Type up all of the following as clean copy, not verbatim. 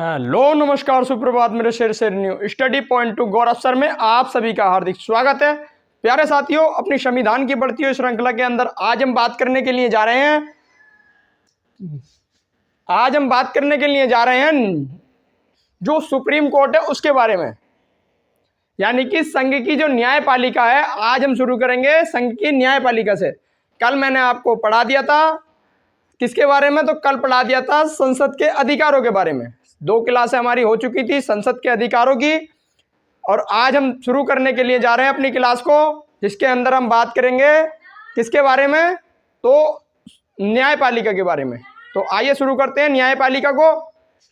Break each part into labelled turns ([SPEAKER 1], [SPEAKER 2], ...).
[SPEAKER 1] Hello नमस्कार सुप्रभात मेरे शेर शेर न्यू स्टडी पॉइंट टू गौरव सर में आप सभी का हार्दिक स्वागत है। प्यारे साथियों, अपनी संविधान की बढ़ती हुई श्रृंखला के अंदर आज हम बात करने के लिए जा रहे हैं जो सुप्रीम कोर्ट है उसके बारे में, यानी कि संघ की जो न्यायपालिका है। आज हम शुरू करेंगे संघ की न्यायपालिका से। कल मैंने आपको पढ़ा दिया था किसके बारे में, तो कल पढ़ा दिया था संसद के अधिकारों के बारे में। 2 क्लासें हमारी हो चुकी थी संसद के अधिकारों की, और आज हम शुरू करने के लिए जा रहे हैं अपनी क्लास को, जिसके अंदर हम बात करेंगे किसके बारे में, तो न्यायपालिका के बारे में। तो आइए शुरू करते हैं न्यायपालिका को।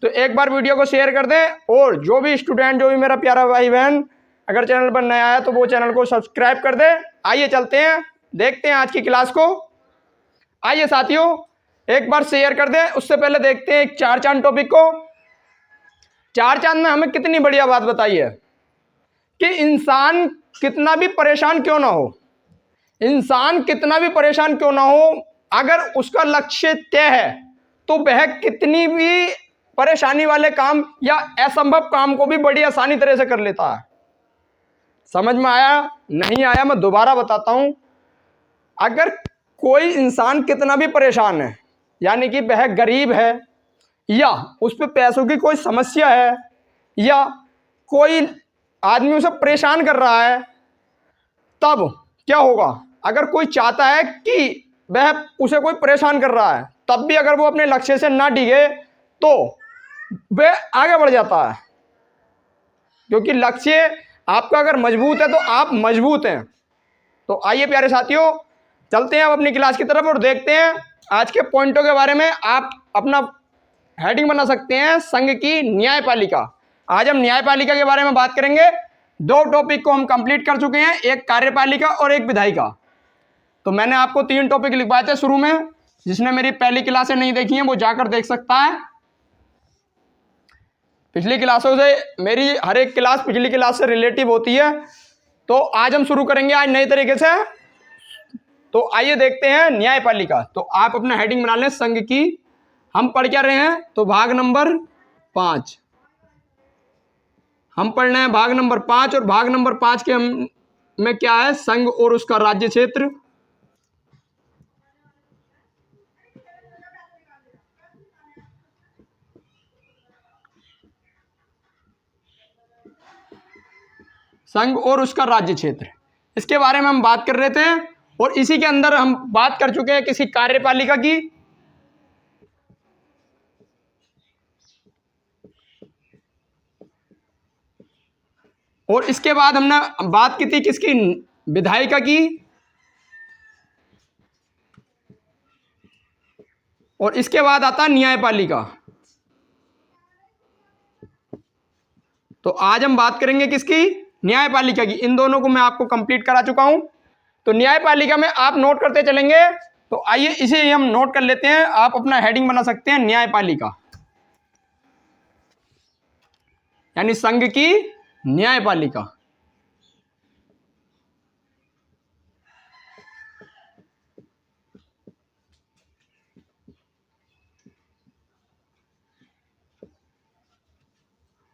[SPEAKER 1] तो एक बार वीडियो को शेयर कर दें, और जो भी स्टूडेंट, जो भी मेरा प्यारा भाई बहन अगर चैनल पर नया है तो वो चैनल को सब्सक्राइब कर दे। आइए चलते हैं, देखते हैं आज की क्लास को। आइए साथियों, एक बार शेयर कर दें। उससे पहले देखते हैं एक चार चांद टॉपिक को। चार चांद में हमें कितनी बढ़िया बात बताई है कि इंसान कितना भी परेशान क्यों ना हो, इंसान कितना भी परेशान क्यों ना हो, अगर उसका लक्ष्य तय है तो वह कितनी भी परेशानी वाले काम या असंभव काम को भी बड़ी आसानी तरह से कर लेता है। समझ में आया? नहीं आया? मैं दोबारा बताता हूं। अगर कोई इंसान कितना भी परेशान है, यानी कि वह गरीब है, या उस पर पैसों की कोई समस्या है, या कोई आदमी उसे परेशान कर रहा है, तब क्या होगा? अगर कोई चाहता है कि वह उसे कोई परेशान कर रहा है, तब भी अगर वो अपने लक्ष्य से ना डिगे तो वह आगे बढ़ जाता है, क्योंकि लक्ष्य आपका अगर मजबूत है तो आप मजबूत हैं। तो आइए प्यारे साथियों, चलते हैं अब अपनी क्लास की तरफ और देखते हैं आज के पॉइंटों के बारे में। आप अपना हेडिंग बना सकते हैं संघ की न्यायपालिका। आज हम न्यायपालिका के बारे में बात करेंगे। 2 टॉपिक को हम कंप्लीट कर चुके हैं, एक कार्यपालिका और एक विधायिका। तो मैंने आपको 3 टॉपिक लिखवाए थे शुरू में। जिसने मेरी पहली क्लासें नहीं देखी हैं वो जाकर देख सकता है। पिछली क्लासों से मेरी हर एक क्लास पिछली क्लास से रिलेटिव होती है। तो आज हम शुरू करेंगे आज नए तरीके से। तो आइए देखते हैं न्यायपालिका। तो आप अपना हेडिंग बना लें संघ की। हम पढ़ क्या रहे हैं, तो भाग नंबर 5 हम पढ़ रहे हैं, भाग नंबर 5। और भाग नंबर 5 के में क्या है, संघ और उसका राज्य क्षेत्र। संघ और उसका राज्य क्षेत्र, इसके बारे में हम बात कर रहे थे। और इसी के अंदर हम बात कर चुके हैं किसी कार्यपालिका की। और इसके बाद हमने बात की थी किसकी, विधायिका की। और इसके बाद आता न्यायपालिका। तो आज हम बात करेंगे किसकी, न्यायपालिका की। इन दोनों को मैं आपको कंप्लीट करा चुका हूं। तो न्यायपालिका में आप नोट करते चलेंगे। तो आइए इसे हम नोट कर लेते हैं। आप अपना हेडिंग बना सकते हैं न्यायपालिका, यानी संघ की न्यायपालिका।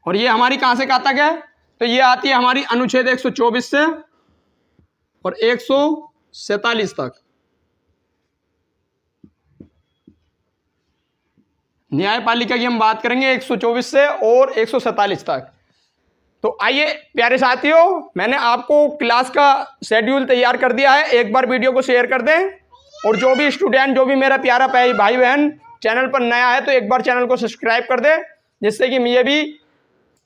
[SPEAKER 1] और ये हमारी कहां से कहां तक है, तो ये आती है हमारी अनुच्छेद 124 से और 147 तक। न्यायपालिका की हम बात करेंगे 124 से और 147 तक। तो आइए प्यारे साथियों, मैंने आपको क्लास का शेड्यूल तैयार कर दिया है। एक बार वीडियो को शेयर कर दें, और जो भी स्टूडेंट, जो भी मेरा प्यारा भाई बहन चैनल पर नया है तो एक बार चैनल को सब्सक्राइब कर दे, जिससे कि मुझे भी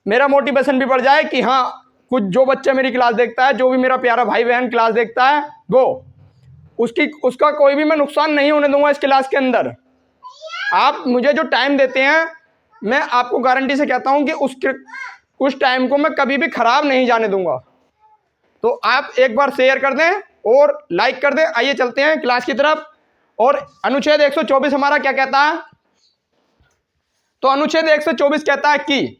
[SPEAKER 1] मेरा मोटिवेशन भी बढ़ जाए कि हाँ, कुछ जो बच्चा मेरी क्लास देखता है, जो भी मेरा प्यारा भाई बहन क्लास देखता है, वो उसका कोई भी मैं नुकसान नहीं होने दूंगा इस क्लास के अंदर। आप मुझे जो टाइम देते हैं, मैं आपको गारंटी से कहता हूं कि उस टाइम को मैं कभी भी खराब नहीं जाने दूंगा। तो आप एक बार शेयर कर दें और लाइक कर दें। आइए चलते हैं क्लास की तरफ। और अनुच्छेद 124 हमारा क्या कहता है, तो अनुच्छेद 124 कहता है कि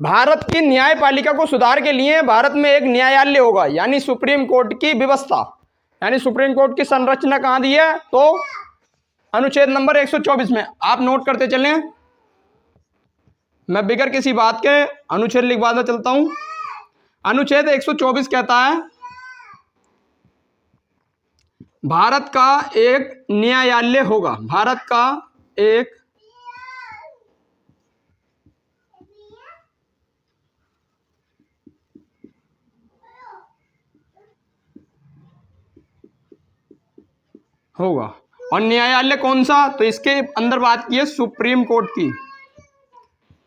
[SPEAKER 1] भारत की न्यायपालिका को सुधार के लिए भारत में एक न्यायालय होगा, यानी सुप्रीम कोर्ट की व्यवस्था, यानी सुप्रीम कोर्ट की संरचना कहां दी है, तो अनुच्छेद नंबर 124 में। आप नोट करते चलें। मैं बिगर किसी बात के अनुच्छेद लिखवाता चलता हूं। अनुच्छेद 124 कहता है भारत का एक न्यायालय होगा। भारत का एक होगा। और न्यायालय कौन सा? तो इसके अंदर बात की है सुप्रीम कोर्ट की,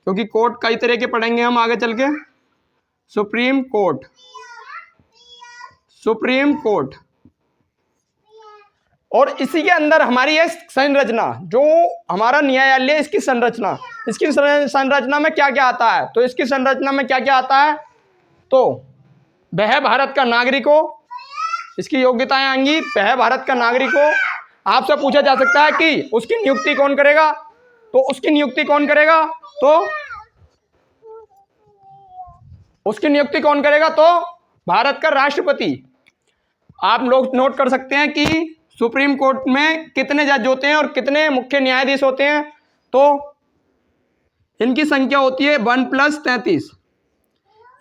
[SPEAKER 1] क्योंकि कोर्ट कई तरह के पढ़ेंगे हम आगे चल के। Supreme court, supreme court. और इसी के अंदर हमारी है संरचना, जो हमारा न्यायालय, इसकी संरचना, इसकी संरचना में क्या क्या आता है? तो इसकी संरचना में क्या क्या आता है? तो वह भारत का नागरिक हो, इसकी योग्यताएं आएंगी। वह भारत का नागरिक हो। आपसे पूछा जा सकता है कि उसकी नियुक्ति कौन करेगा? तो उसकी नियुक्ति कौन करेगा? तो उसकी नियुक्ति कौन करेगा? तो भारत का राष्ट्रपति। आप लोग नोट कर सकते हैं कि सुप्रीम कोर्ट में कितने जज होते हैं और कितने मुख्य न्यायाधीश होते हैं। तो इनकी संख्या होती है 1+33,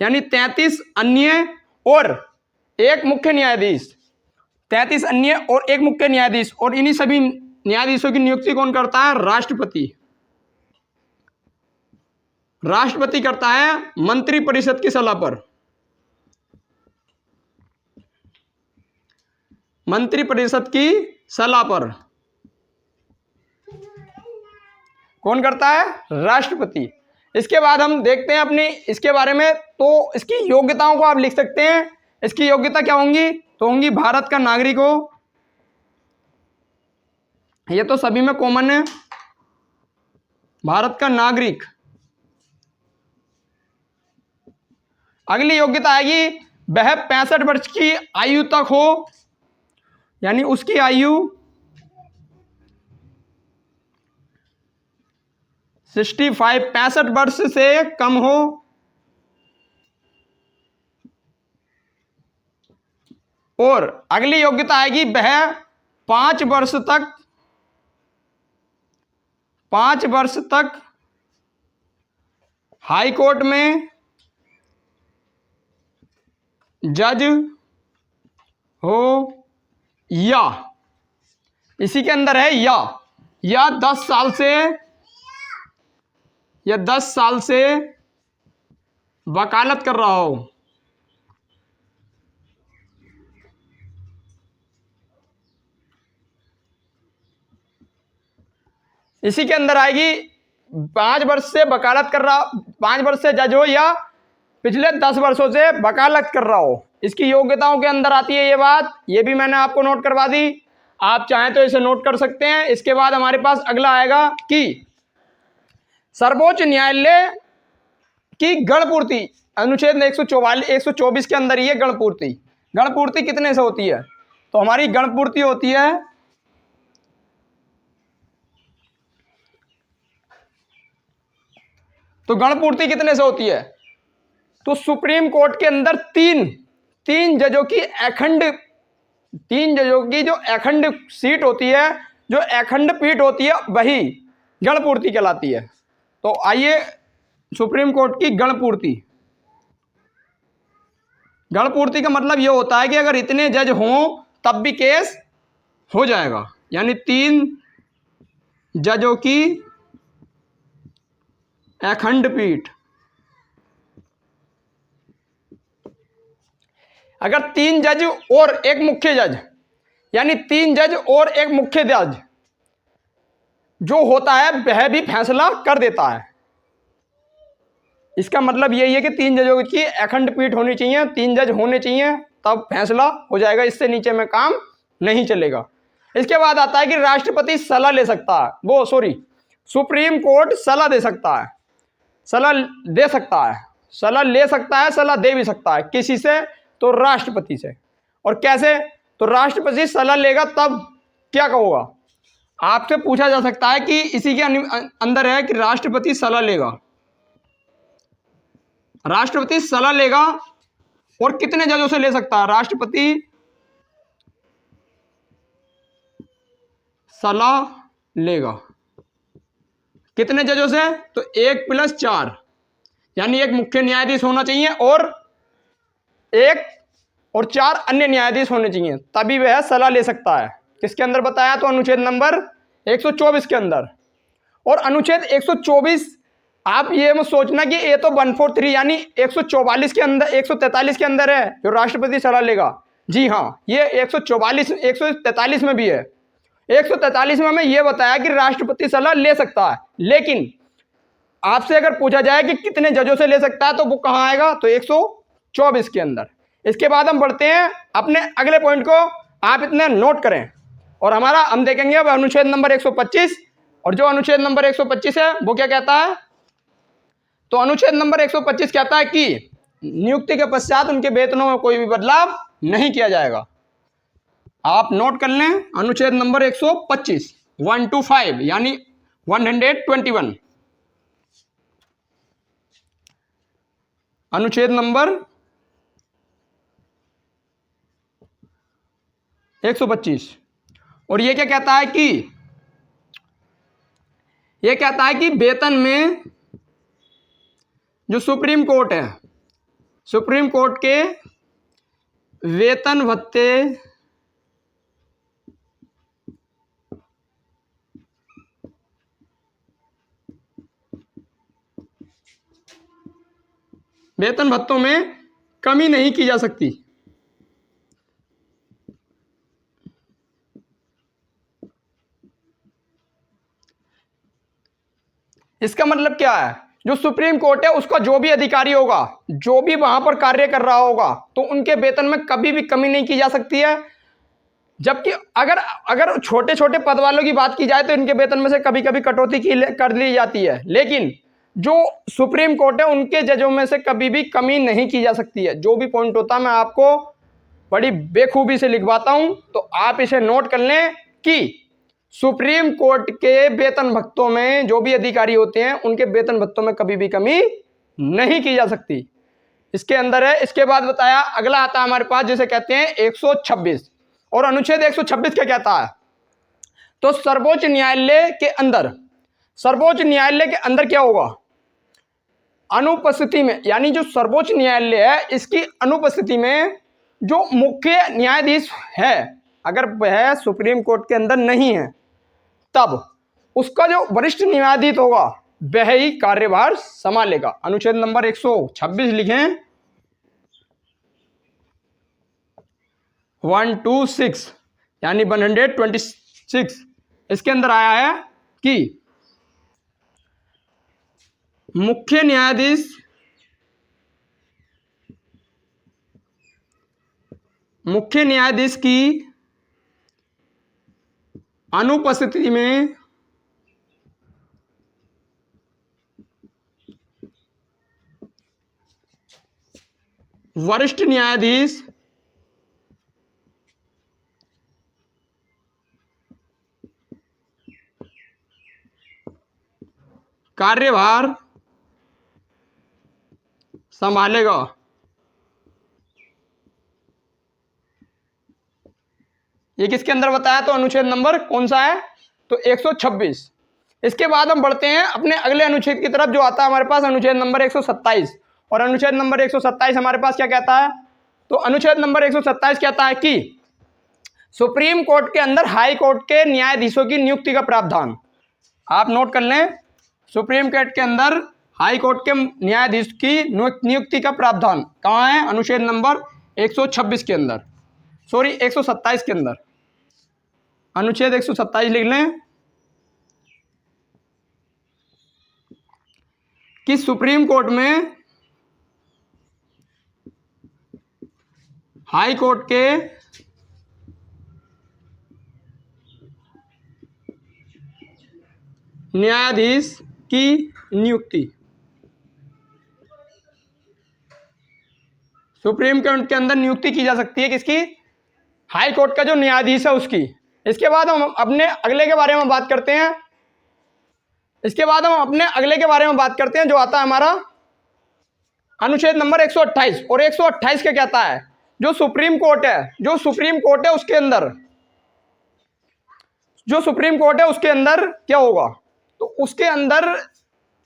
[SPEAKER 1] यानी 33 अन्य और एक मुख्य न्यायाधीश। 33 अन्य और एक मुख्य न्यायाधीश। और इन्हीं सभी न्यायाधीशों की नियुक्ति कौन करता है? राष्ट्रपति। राष्ट्रपति करता है मंत्रिपरिषद की सलाह पर। मंत्रिपरिषद की सलाह पर कौन करता है? राष्ट्रपति। इसके बाद हम देखते हैं अपनी इसके बारे में। तो इसकी योग्यताओं को आप लिख सकते हैं। इसकी योग्यता क्या होंगी? तो होंगी भारत का नागरिक हो, ये तो सभी में कॉमन है, भारत का नागरिक। अगली योग्यता आएगी वह 65 वर्ष की आयु तक हो, यानी उसकी आयु 65 वर्ष से कम हो। और अगली योग्यता आएगी वह 5 वर्ष तक हाई कोर्ट में जज हो, या इसी के अंदर है या 10 साल से वकालत कर रहा हो। इसी के अंदर आएगी 5 वर्ष से वकालत कर रहा, 5 वर्ष से जज हो या पिछले 10 वर्षों से वकालत कर रहा हो। इसकी योग्यताओं के अंदर आती है ये बात, ये भी मैंने आपको नोट करवा दी। आप चाहें तो इसे नोट कर सकते हैं। इसके बाद हमारे पास अगला आएगा कि सर्वोच्च न्यायालय की गणपूर्ति। अनुच्छेद 124 के अंदर ये गणपूर्ति। गणपूर्ति कितने से होती है? तो हमारी गणपूर्ति होती है तो गणपूर्ति कितने से होती है? तो सुप्रीम कोर्ट के अंदर तीन जजों की जो अखंड सीट होती है, जो अखंड पीठ होती है, वही गणपूर्ति कहलाती है। तो आइए सुप्रीम कोर्ट की गणपूर्ति। गणपूर्ति का मतलब यह होता है कि अगर इतने जज हों तब भी केस हो जाएगा, यानी 3 जजों की अखंड पीठ। अगर 3 जज और एक मुख्य जज, यानी 3 जज और एक मुख्य जज जो होता है वह भी फैसला कर देता है। इसका मतलब यही है कि 3 जजों की अखंड पीठ होनी चाहिए, 3 जज होने चाहिए, तब फैसला हो जाएगा। इससे नीचे में काम नहीं चलेगा। इसके बाद आता है कि राष्ट्रपति सलाह ले सकता है, सुप्रीम कोर्ट सलाह दे सकता है, सलाह दे सकता है, सलाह ले सकता है, सलाह दे भी सकता है। किसी से? तो राष्ट्रपति से। और कैसे? तो राष्ट्रपति सलाह लेगा तब क्या कहोगा? आपसे पूछा जा सकता है कि इसी के अंदर है कि राष्ट्रपति सलाह लेगा। राष्ट्रपति सलाह लेगा और कितने जजों से ले सकता है? राष्ट्रपति सलाह लेगा कितने जजों से? तो 1 + 4, यानी एक मुख्य न्यायाधीश होना चाहिए और 1 और 4 अन्य न्यायाधीश होने चाहिए, तभी वह सलाह ले सकता है। किसके अंदर बताया? तो अनुच्छेद नंबर 124 के अंदर। और अनुच्छेद 124, आप ये मत सोचना कि ये तो 143 यानी 144 के अंदर, 143 के अंदर है जो राष्ट्रपति सलाह लेगा। जी हाँ, ये 144 143 में भी है। 143 में हमें यह बताया कि राष्ट्रपति सलाह ले सकता है, लेकिन आपसे अगर पूछा जाए कि कितने जजों से ले सकता है तो वो कहाँ आएगा? तो 124 के अंदर। इसके बाद हम बढ़ते हैं अपने अगले पॉइंट को, आप इतने नोट करें। और हम देखेंगे अब अनुच्छेद नंबर 125, और जो अनुच्छेद नंबर 125 है वो क्या कहता है? तो अनुच्छेद नंबर 125 कहता है कि नियुक्ति के पश्चात उनके वेतनों में कोई भी बदलाव नहीं किया जाएगा। आप नोट कर लें, अनुच्छेद नंबर 125, 125 यानी 121, अनुच्छेद नंबर 125। और ये क्या कहता है कि ये कहता है कि वेतन में जो सुप्रीम कोर्ट है, सुप्रीम कोर्ट के वेतन भत्ते वेतन भत्तों में कमी नहीं की जा सकती। इसका मतलब क्या है? जो सुप्रीम कोर्ट है उसका जो भी अधिकारी होगा, जो भी वहां पर कार्य कर रहा होगा, तो उनके वेतन में कभी भी कमी नहीं की जा सकती है। जबकि अगर छोटे छोटे पद वालों की बात की जाए तो इनके वेतन में से कभी कभी कटौती कर ली जाती है, लेकिन जो सुप्रीम कोर्ट है उनके जजों में से कभी भी कमी नहीं की जा सकती है। जो भी पॉइंट होता है मैं आपको बड़ी बेखूबी से लिखवाता हूं, तो आप इसे नोट कर लें कि सुप्रीम कोर्ट के वेतन भत्तों में जो भी अधिकारी होते हैं उनके वेतन भत्तों में कभी भी कमी नहीं की जा सकती। इसके अंदर है। इसके बाद बताया, अगला आता है हमारे पास जिसे कहते हैं 126। और अनुच्छेद 126 क्या कहता है? तो सर्वोच्च न्यायालय के अंदर क्या होगा? अनुपस्थिति में, यानी जो सर्वोच्च न्यायालय है इसकी अनुपस्थिति में जो मुख्य न्यायाधीश है, अगर वह सुप्रीम कोर्ट के अंदर नहीं है, तब उसका जो वरिष्ठ न्यायाधीश होगा वह ही कार्यभार संभालेगा। अनुच्छेद नंबर 126 लिखें, 126 यानी 126। इसके अंदर आया है कि मुख्य न्यायाधीश की अनुपस्थिति में वरिष्ठ न्यायाधीश कार्यभार संभालेगा। ये किसके अंदर बताया? तो अनुच्छेद नंबर कौन सा है? तो 126। इसके बाद हम बढ़ते हैं अपने अगले अनुच्छेद की तरफ जो आता है हमारे पास अनुच्छेद नंबर 127। और अनुच्छेद नंबर 127 हमारे पास क्या कहता है? तो अनुच्छेद नंबर 127 कहता है कि सुप्रीम कोर्ट के अंदर हाई कोर्ट के न्यायाधीशों की नियुक्ति का प्रावधान। आप नोट कर लें, सुप्रीम कोर्ट के अंदर हाई कोर्ट के न्यायाधीश की नियुक्ति का प्रावधान कहाँ है? अनुच्छेद नंबर 126 के अंदर, सॉरी 127 के अंदर। अनुच्छेद 127 लिख लें कि सुप्रीम कोर्ट में हाई कोर्ट के न्यायाधीश की नियुक्ति सुप्रीम कोर्ट के अंदर नियुक्ति की जा सकती है। किसकी? हाई कोर्ट का जो न्यायाधीश है उसकी। इसके बाद हम अपने अगले के बारे में बात करते हैं। जो आता है हमारा अनुच्छेद नंबर 128। और 128 क्या कहता है? जो सुप्रीम कोर्ट है उसके अंदर क्या होगा? तो उसके अंदर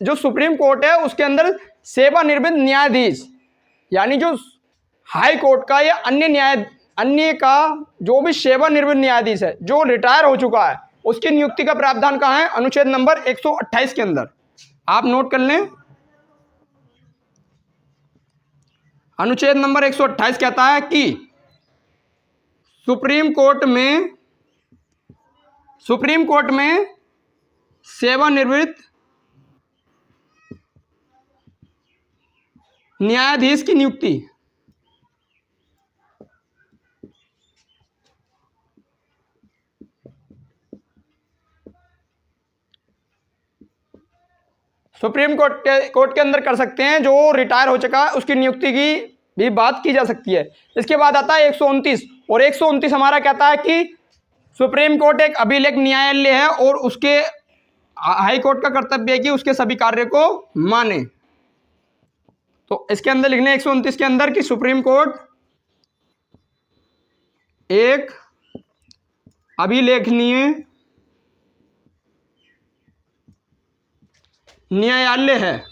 [SPEAKER 1] जो सुप्रीम कोर्ट है उसके अंदर सेवानिवृत्त न्यायाधीश, यानी जो हाई कोर्ट का या अन्य का जो भी सेवानिवृत्त न्यायाधीश है जो रिटायर हो चुका है, उसकी नियुक्ति का प्रावधान कहाँ है? अनुच्छेद नंबर 128 के अंदर। आप नोट कर लें, अनुच्छेद नंबर 128 कहता है कि सुप्रीम कोर्ट में सेवानिवृत्त न्यायाधीश की नियुक्ति सुप्रीम कोर्ट के अंदर कर सकते हैं। जो रिटायर हो चुका है उसकी नियुक्ति की भी बात की जा सकती है। इसके बाद आता है 129, और 129 हमारा कहता है कि सुप्रीम कोर्ट एक अभिलेख न्यायालय है और उसके हाई कोर्ट का कर्तव्य है कि उसके सभी कार्य को माने। तो इसके अंदर लिखने 129 के अंदर कि सुप्रीम कोर्ट एक अभिलेखनीय न्यायालय है।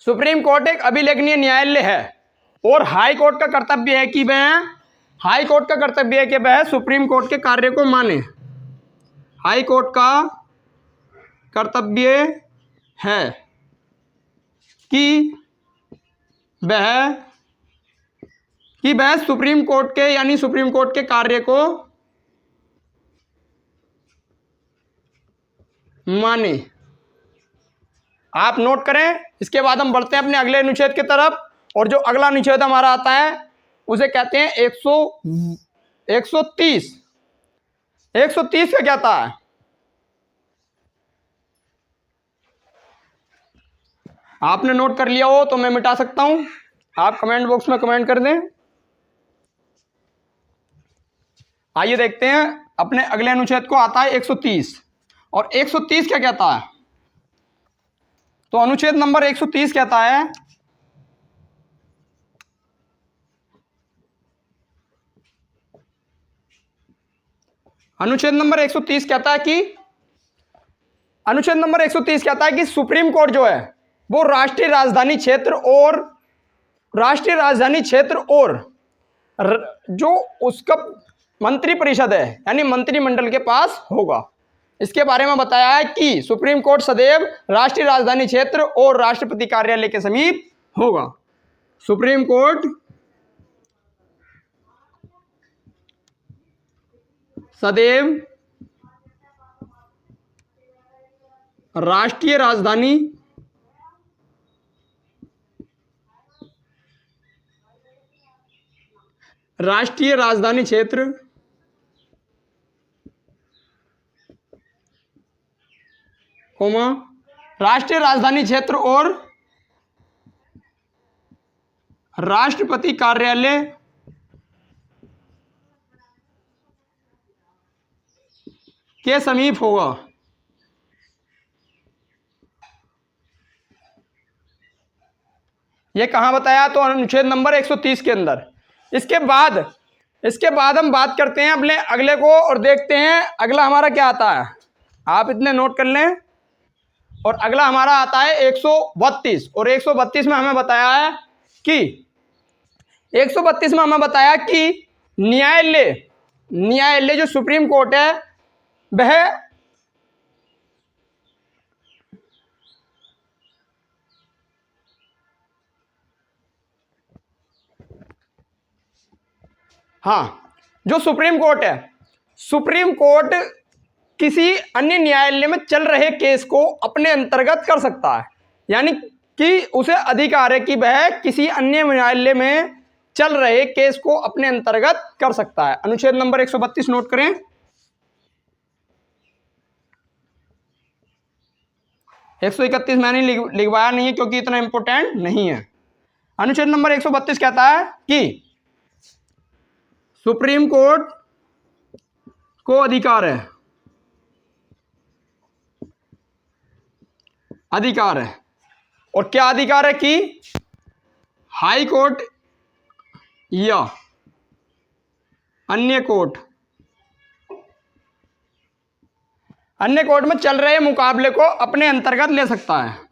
[SPEAKER 1] सुप्रीम कोर्ट एक अभिलेखनीय न्यायालय है और हाई कोर्ट का कर्तव्य है कि वह सुप्रीम कोर्ट के कार्य को माने। हाई कोर्ट का कर्तव्य है कि वह सुप्रीम कोर्ट के कार्य को माने। आप नोट करें। इसके बाद हम बढ़ते हैं अपने अगले अनुच्छेद की तरफ, और जो अगला अनुच्छेद हमारा आता है उसे कहते हैं 130। 130 क्या कहता है? आपने नोट कर लिया हो तो मैं मिटा सकता हूं, आप कमेंट बॉक्स में कमेंट कर दें। आइए देखते हैं अपने अगले अनुच्छेद को। आता है 130, और 130 क्या कहता है? तो अनुच्छेद नंबर 130 कहता है अनुच्छेद नंबर 130 कहता है कि सुप्रीम कोर्ट जो है वो राष्ट्रीय राजधानी क्षेत्र और जो उसका मंत्री परिषद है यानी मंत्रिमंडल के पास होगा। इसके बारे में बताया है कि सुप्रीम कोर्ट सदैव राष्ट्रीय राजधानी क्षेत्र और राष्ट्रपति कार्यालय के समीप होगा। सुप्रीम कोर्ट सदैव राष्ट्रीय राजधानी क्षेत्र राष्ट्रीय राजधानी क्षेत्र और राष्ट्रपति कार्यालय के समीप होगा। यह कहां बताया? तो अनुच्छेद नंबर 130 के अंदर। इसके बाद हम बात करते हैं अपने अगले को और देखते हैं अगला हमारा क्या आता है। आप इतने नोट कर लें। और अगला हमारा आता है 132, और 132 में हमें बताया है कि न्यायालय जो सुप्रीम कोर्ट है वह जो सुप्रीम कोर्ट किसी अन्य न्यायालय में चल रहे केस को अपने अंतर्गत कर सकता है, यानी कि उसे अधिकार है कि वह किसी अन्य न्यायालय में चल रहे केस को अपने अंतर्गत कर सकता है। अनुच्छेद नंबर 132 नोट करें। 131 मैंने लिखवाया नहीं है क्योंकि इतना इंपॉर्टेंट नहीं है। अनुच्छेद नंबर 132 कहता है कि सुप्रीम कोर्ट को अधिकार है और क्या अधिकार है कि हाई कोर्ट या अन्य कोर्ट में चल रहे मुकाबले को अपने अंतर्गत ले सकता है।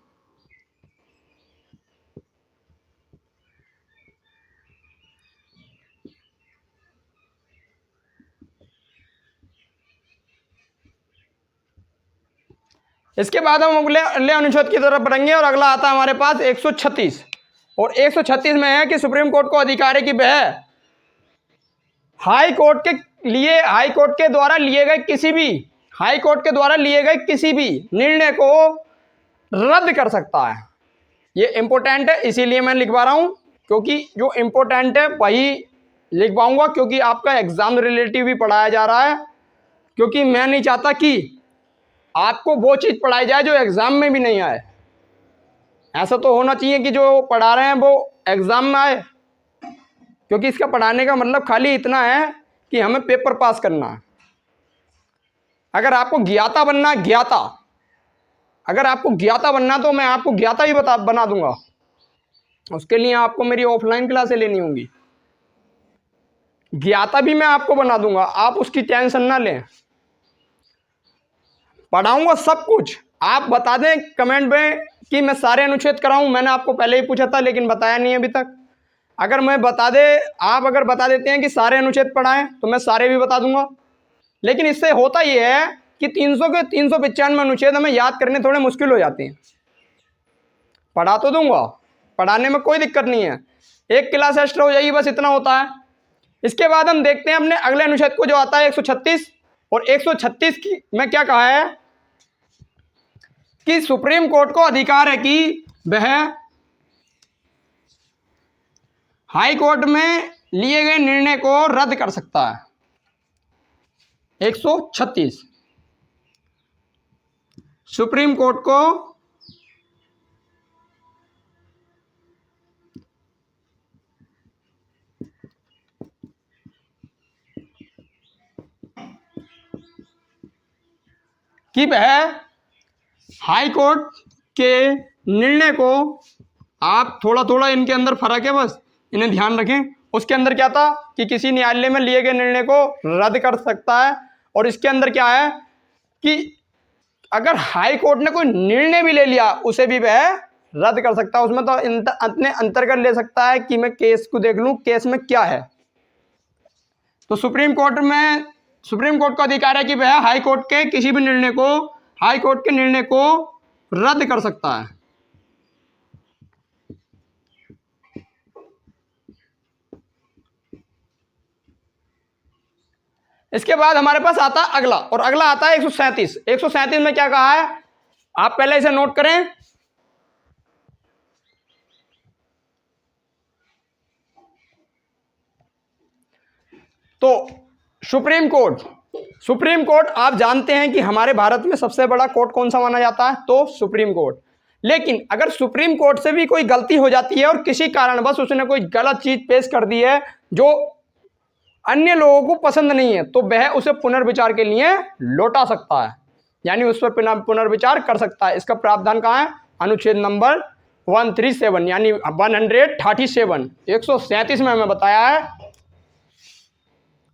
[SPEAKER 1] इसके बाद हम अगले अनुच्छेद की तरफ बढ़ेंगे और अगला आता है हमारे पास 136। और 136 में है कि सुप्रीम कोर्ट को अधिकार है कि वह हाई कोर्ट के द्वारा लिए गए किसी भी निर्णय को रद्द कर सकता है। ये इंपॉर्टेंट है, इसीलिए मैं लिखवा रहा हूं, क्योंकि जो इंपॉर्टेंट है वही लिख पाऊंगा, क्योंकि आपका एग्जाम रिलेटिव भी पढ़ाया जा रहा है। क्योंकि मैं नहीं चाहता कि आपको वो चीज़ पढ़ाई जाए जो एग्जाम में भी नहीं आए। ऐसा तो होना चाहिए कि जो पढ़ा रहे हैं वो एग्जाम में आए, क्योंकि इसका पढ़ाने का मतलब खाली इतना है कि हमें पेपर पास करना है। अगर आपको ज्ञाता बनना तो मैं आपको ज्ञाता ही बना दूंगा। उसके लिए आपको मेरी ऑफलाइन क्लासें लेनी होंगी। ज्ञाता भी मैं आपको बना दूंगा, आप उसकी टेंशन ना लें। पढ़ाऊंगा सब कुछ। आप बता दें कमेंट में कि मैं सारे अनुच्छेद कराऊं। मैंने आपको पहले ही पूछा था लेकिन बताया नहीं अभी तक। अगर आप अगर बता देते हैं कि सारे अनुच्छेद पढ़ाएं तो मैं सारे भी बता दूंगा। लेकिन इससे होता यह है कि 300 के 395 अनुच्छेद हमें याद करने थोड़े मुश्किल हो जाते हैं। पढ़ा तो दूंगा, पढ़ाने में कोई दिक्कत नहीं है, एक क्लास एक्स्ट्रा हो जाएगी, बस इतना होता है। इसके बाद हम देखते हैं अपने अगले अनुच्छेद को जो आता है 136। और 136 में क्या कहा है कि सुप्रीम कोर्ट को अधिकार है कि वह हाई कोर्ट में लिए गए निर्णय को रद्द कर सकता है। 136 सुप्रीम कोर्ट को कि वह हाई कोर्ट के निर्णय को, आप थोड़ा इनके अंदर फर्क है, बस इन्हें ध्यान रखें। उसके अंदर क्या था कि किसी न्यायालय में लिए गए निर्णय को रद्द कर सकता है। और इसके अंदर क्या है कि अगर हाई कोर्ट ने कोई निर्णय भी ले लिया उसे भी वह रद्द कर सकता है। उसमें तो अपने अंतर्गत ले सकता है कि मैं केस को देख लूं, केस में क्या है। तो सुप्रीम कोर्ट को अधिकार है कि वह हाई कोर्ट के निर्णय को रद्द कर सकता है। इसके बाद हमारे पास आता है अगला, और अगला आता है 137। 137 में क्या कहा है, आप पहले इसे नोट करें। तो सुप्रीम कोर्ट आप जानते हैं कि हमारे भारत में सबसे बड़ा कोर्ट कौन सा माना जाता है, तो सुप्रीम कोर्ट। लेकिन अगर सुप्रीम कोर्ट से भी कोई गलती हो जाती है और किसी कारणवश उसने कोई गलत चीज पेश कर दी है जो अन्य लोगों को पसंद नहीं है, तो वह उसे पुनर्विचार के लिए लौटा सकता है, यानी उस पर पुनर्विचार कर सकता है। इसका प्रावधान कहाँ है, अनुच्छेद नंबर 137 यानी 137 137 में हमें बताया है।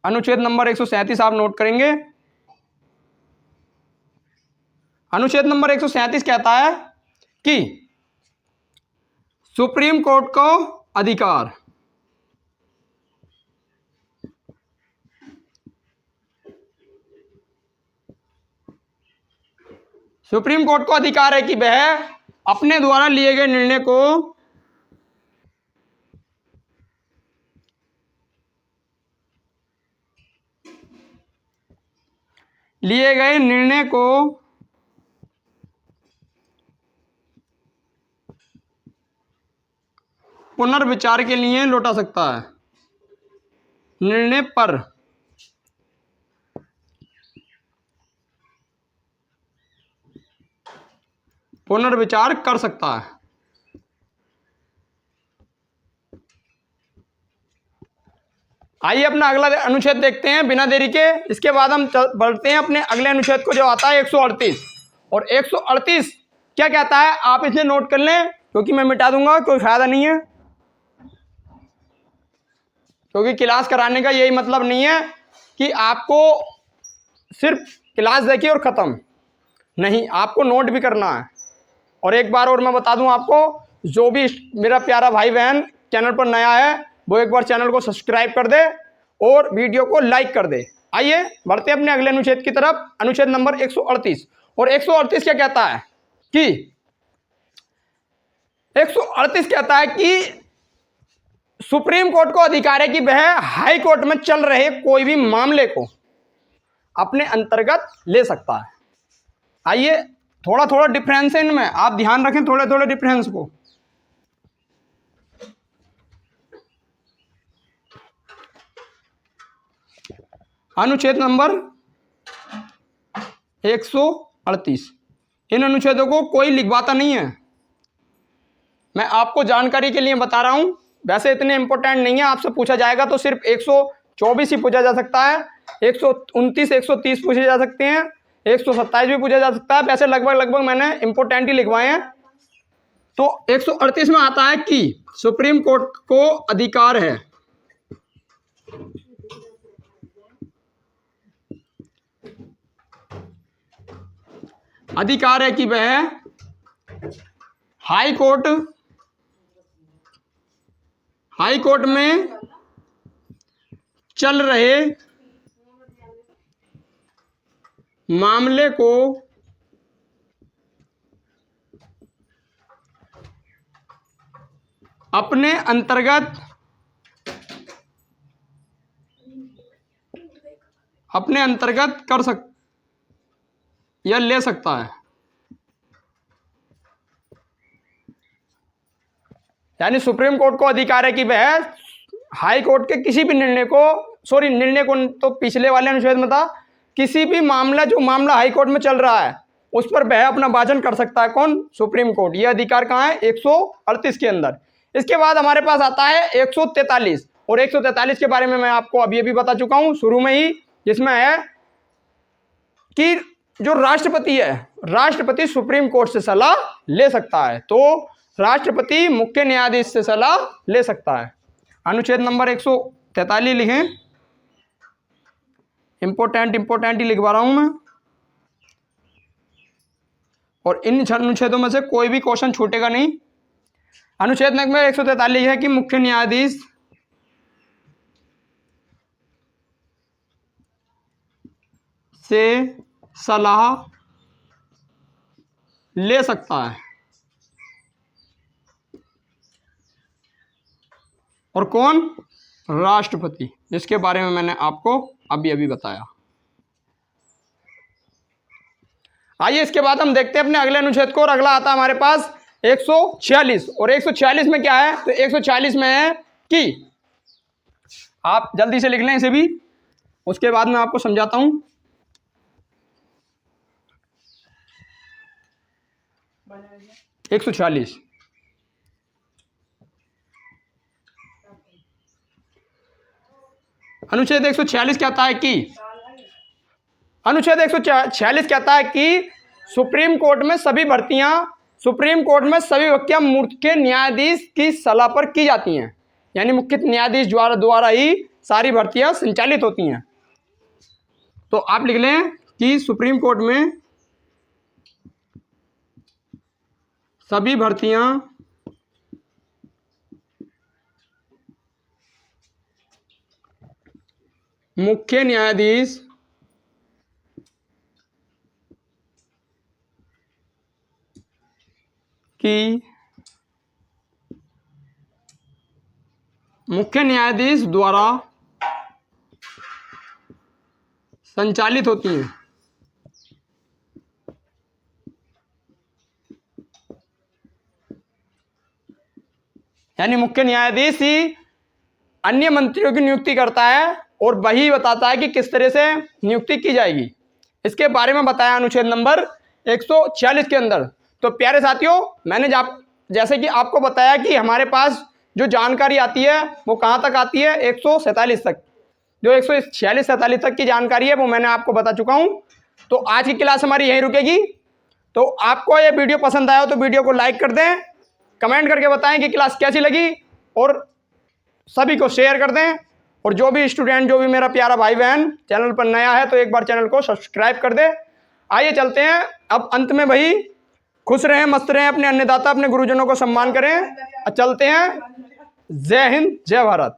[SPEAKER 1] अनुच्छेद नंबर 137 आप नोट करेंगे। अनुच्छेद नंबर 137 कहता है कि सुप्रीम कोर्ट को अधिकार है कि वह अपने द्वारा लिए गए निर्णय को पुनर्विचार के लिए लौटा सकता है। निर्णय पर पुनर्विचार कर सकता है। आइए अपना अगला अनुच्छेद देखते हैं बिना देरी के। इसके बाद हम बढ़ते हैं अपने अगले अनुच्छेद को जो आता है 138। और 138 क्या कहता है, आप इसे नोट कर लें क्योंकि मैं मिटा दूंगा, कोई फायदा नहीं है। क्योंकि क्लास कराने का यही मतलब नहीं है कि आपको सिर्फ क्लास देखिए और ख़त्म, नहीं, आपको नोट भी करना है। और एक बार और मैं बता दूं आपको, जो भी मेरा प्यारा भाई बहन चैनल पर नया है वो एक बार चैनल को सब्सक्राइब कर दे और वीडियो को लाइक कर दे। आइए बढ़ते अपने अगले अनुच्छेद की तरफ, अनुच्छेद नंबर 138। और 138 क्या कहता है कि 138 कहता है कि सुप्रीम कोर्ट को अधिकार है कि वह हाई कोर्ट में चल रहे कोई भी मामले को अपने अंतर्गत ले सकता है। आइए थोड़ा थोड़ा डिफरेंस है इनमें, आप ध्यान रखें थोड़े थोड़े डिफरेंस को। अनुच्छेद नंबर 138, इन अनुच्छेदों को कोई लिखवाता नहीं है, मैं आपको जानकारी के लिए बता रहा हूं। वैसे इतने इंपॉर्टेंट नहीं है, आपसे पूछा जाएगा तो सिर्फ 124 ही पूछा जा सकता है, 129 130 पूछे जा सकते हैं, 127 भी पूछा जा सकता है। वैसे लगभग मैंने इंपॉर्टेंट ही लिखवाए हैं। तो 138 में आता है कि सुप्रीम कोर्ट को अधिकार है कि वह हाई कोर्ट में चल रहे मामले को अपने अंतर्गत या ले सकता है। यानी सुप्रीम कोर्ट को अधिकार है कि वह हाई कोर्ट के किसी भी निर्णय को तो पिछले वाले अनुच्छेद में था, किसी भी जो मामला हाई कोर्ट में चल रहा है उस पर वह अपना वाचन कर सकता है। कौन? Supreme court. यह अधिकार कहाँ है? 138 के अंदर। इसके बाद हमारे पास आता है 143, और 143 के बारे में मैं आपको अभी बता चुका हूं शुरू में ही, जिसमें है कि जो राष्ट्रपति है, राष्ट्रपति सुप्रीम कोर्ट से सलाह ले सकता है। तो राष्ट्रपति मुख्य न्यायाधीश से सलाह ले सकता है। अनुच्छेद नंबर 143 लिखें, इंपॉर्टेंट ही लिखवा रहा हूं मैं, और इन अनुच्छेदों में से कोई भी क्वेश्चन छूटेगा नहीं। अनुच्छेद नंबर 143 है कि मुख्य न्यायाधीश से सलाह ले सकता है। और कौन? राष्ट्रपति, जिसके बारे में मैंने आपको अभी बताया। आइए इसके बाद हम देखते हैं अपने अगले अनुच्छेद को, और अगला आता है हमारे पास 146। और 146 में क्या है? तो 146 में है कि आप जल्दी से लिख लें इसे भी, उसके बाद मैं आपको समझाता हूं। अनुच्छेद 146 कहता है कि अनुच्छेद 146 कहता है कि सुप्रीम कोर्ट में सभी भर्तियां मुख्य न्यायाधीश की सलाह पर की जाती हैं। यानी मुख्य न्यायाधीश द्वारा ही सारी भर्तियां संचालित होती हैं। तो आप लिख लें कि सुप्रीम कोर्ट में सभी भर्तियां मुख्य न्यायाधीश द्वारा संचालित होती हैं। यानी मुख्य न्यायाधीश ही अन्य मंत्रियों की नियुक्ति करता है और वही बताता है कि किस तरह से नियुक्ति की जाएगी। इसके बारे में बताया अनुच्छेद नंबर 146 के अंदर। तो प्यारे साथियों, मैंने जैसे कि आपको बताया कि हमारे पास जो जानकारी आती है वो कहाँ तक आती है? 147 तक। जो 146-47 तक की जानकारी है वो मैंने आपको बता चुका हूँ। तो आज की क्लास हमारी यहीं रुकेगी। तो आपको ये वीडियो पसंद आया हो तो वीडियो को लाइक कर दें, कमेंट करके बताएं कि क्लास कैसी लगी, और सभी को शेयर कर दें। और जो भी स्टूडेंट, जो भी मेरा प्यारा भाई बहन चैनल पर नया है तो एक बार चैनल को सब्सक्राइब कर दे। आइए चलते हैं अब अंत में भाई, खुश रहें, मस्त रहें, अपने अन्नदाता, अपने गुरुजनों को सम्मान करें। चलते हैं। जय हिंद, जय भारत।